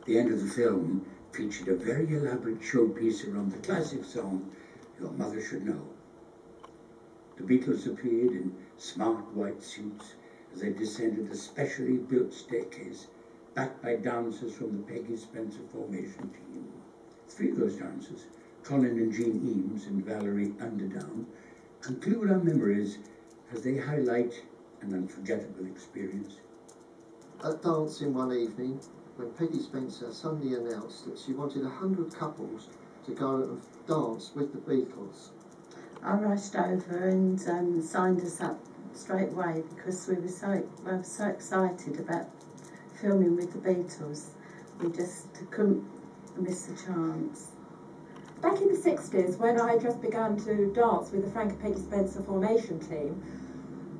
The end of the film featured a very elaborate showpiece around the classic song, Your Mother Should Know. The Beatles appeared in smart white suits as they descended a specially built staircase backed by dancers from the Peggy Spencer formation team. Three of those dancers, Colin and Jean Eames and Valerie Underdown, conclude our memories as they highlight an unforgettable experience. At dancing one evening, when Peggy Spencer suddenly announced that she wanted 100 couples to go and dance with the Beatles. I rushed over and signed us up straight away because we were so excited about filming with the Beatles. We just couldn't miss the chance. Back in the 60s, when I had just begun to dance with the Frank and Peggy Spencer formation team,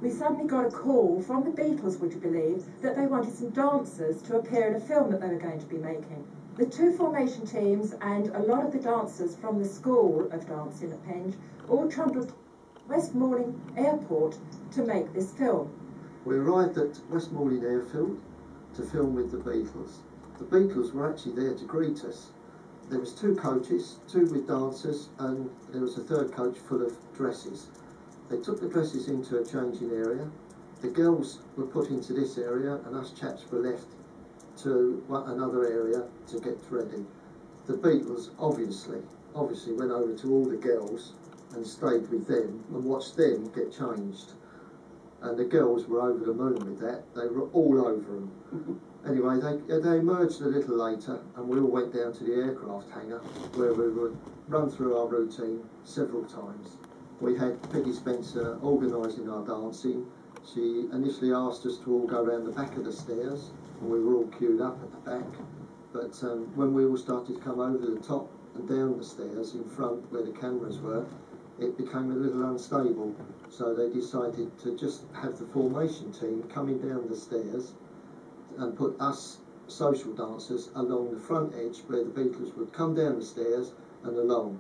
we suddenly got a call from the Beatles, would you believe, that they wanted some dancers to appear in a film that they were going to be making. The two formation teams and a lot of the dancers from the School of Dancing at Penge all trundled West Malling Airport to make this film. We arrived at West Malling Airfield to film with the Beatles. The Beatles were actually there to greet us. There was two coaches, two with dancers, and there was a third coach full of dresses. They took the dresses into a changing area. The girls were put into this area and us chaps were left to another area to get ready. The Beatles obviously went over to all the girls and stayed with them and watched them get changed. And the girls were over the moon with that. They were all over them. Anyway, they emerged a little later and we all went down to the aircraft hangar where we would run through our routine several times. We had Peggy Spencer organising our dancing. She initially asked us to all go around the back of the stairs and we were all queued up at the back. But when we all started to come over the top and down the stairs in front where the cameras were, it became a little unstable. So they decided to just have the formation team coming down the stairs and put us social dancers along the front edge where the Beatles would come down the stairs and along.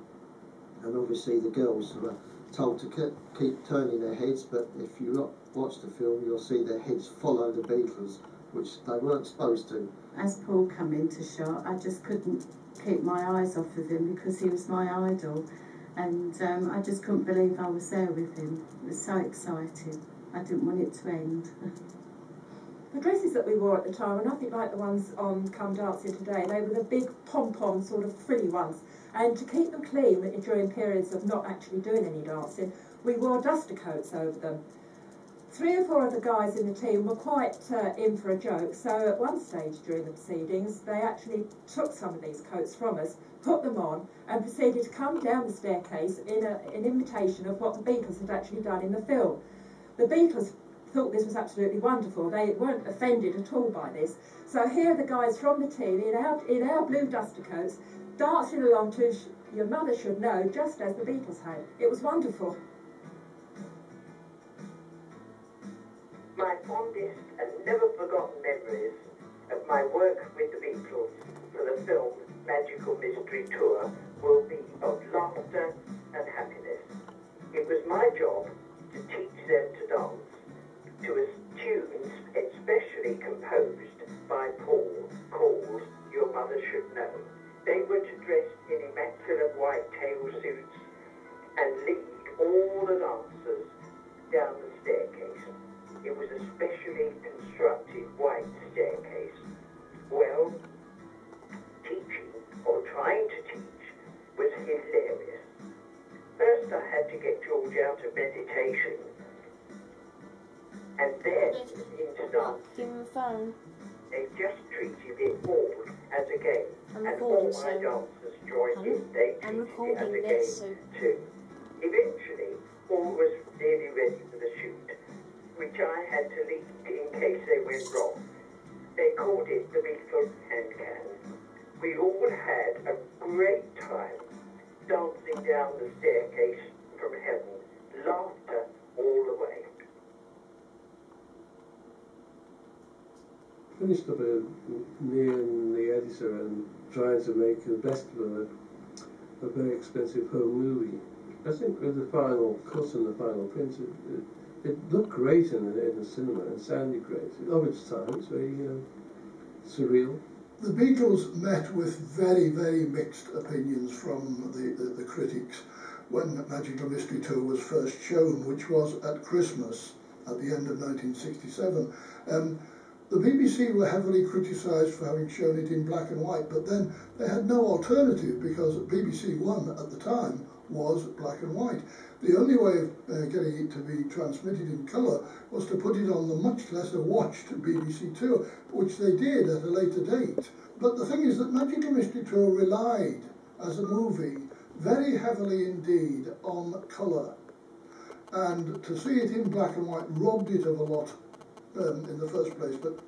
And obviously the girls were told to keep turning their heads, but if you watch the film you'll see their heads follow the Beatles, which they weren't supposed to. As Paul came into shot, I just couldn't keep my eyes off of him because he was my idol, and I just couldn't believe I was there with him. It was so exciting. I didn't want it to end. The dresses that we wore at the time were nothing like the ones on Come Dancing today. They were the big pom-pom sort of frilly ones. And to keep them clean during periods of not actually doing any dancing, we wore duster coats over them. 3 or 4 of the guys in the team were quite in for a joke, so at one stage during the proceedings, they actually took some of these coats from us, put them on, and proceeded to come down the staircase in an imitation of what the Beatles had actually done in the film. The Beatles thought this was absolutely wonderful. They weren't offended at all by this. So here are the guys from the team in our blue duster coats, dancing along to Your Mother Should Know, just as the Beatles had. It was wonderful. My fondest and never forgotten memories of my work with the Beatles for the film Magical Mystery Tour will be of laughter and happiness. It was my job to teach them to dance to tunes especially composed by Paul called Your Mother Should Know. They were to dress in immaculate white tail suits and lead all the dancers down the staircase. It was a specially constructed white staircase. Well, teaching, or trying to teach, was hilarious. First I had to get George out of meditation, and then into dance. Give him a phone. They just treated it all as a game, and all my dancers joined in. They treated it as a game too. Eventually, all was nearly ready for the shoot, which I had to lead in case they went wrong. They called it the Beatles hand can. We all had a great time dancing down the staircase from heaven, laughter all the way. Finished up me and the editor and trying to make the best of a very expensive home movie. I think with the final cut and the final print, it looked great in the cinema and sounded great. Of its time, it's very surreal. The Beatles met with very, very mixed opinions from the critics when Magical Mystery Tour was first shown, which was at Christmas at the end of 1967. The BBC were heavily criticised for having shown it in black and white, but then they had no alternative because BBC One at the time was black and white. The only way of getting it to be transmitted in colour was to put it on the much lesser watched BBC Two, which they did at a later date. But the thing is that Magical Mystery Tour relied, as a movie, very heavily indeed on colour. And to see it in black and white robbed it of a lot in the first place. But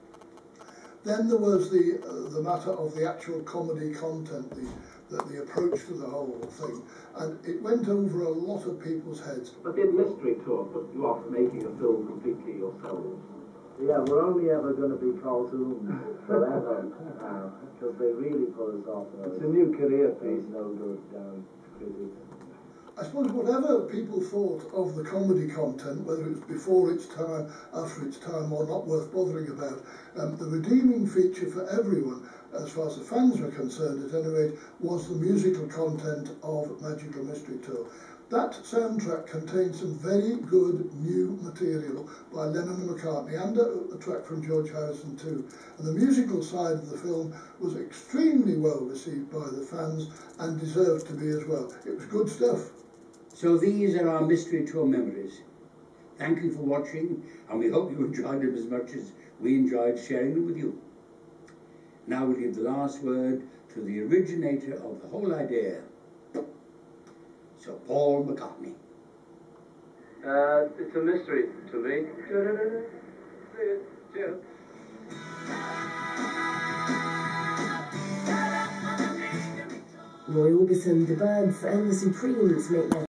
then there was the matter of the actual comedy content, the approach to the whole thing, and it went over a lot of people's heads. But did Mystery Tour put you off making a film completely yourselves? Yeah, we're only ever going to be cartoons forever now, because they really put us off. It's a new career piece. No good critics. I suppose whatever people thought of the comedy content, whether it was before its time, after its time, or not worth bothering about, the redeeming feature for everyone, as far as the fans were concerned at any rate, was the musical content of Magical Mystery Tour. That soundtrack contained some very good new material by Lennon and McCartney, and a track from George Harrison too. And the musical side of the film was extremely well received by the fans and deserved to be as well. It was good stuff. So these are our Mystery Tour memories. Thank you for watching, and we hope you enjoyed them as much as we enjoyed sharing them with you. Now we'll give the last word to the originator of the whole idea, Sir Paul McCartney. It's a mystery to me. Cheers. Roy Orbison, the Birds and the Supremes make their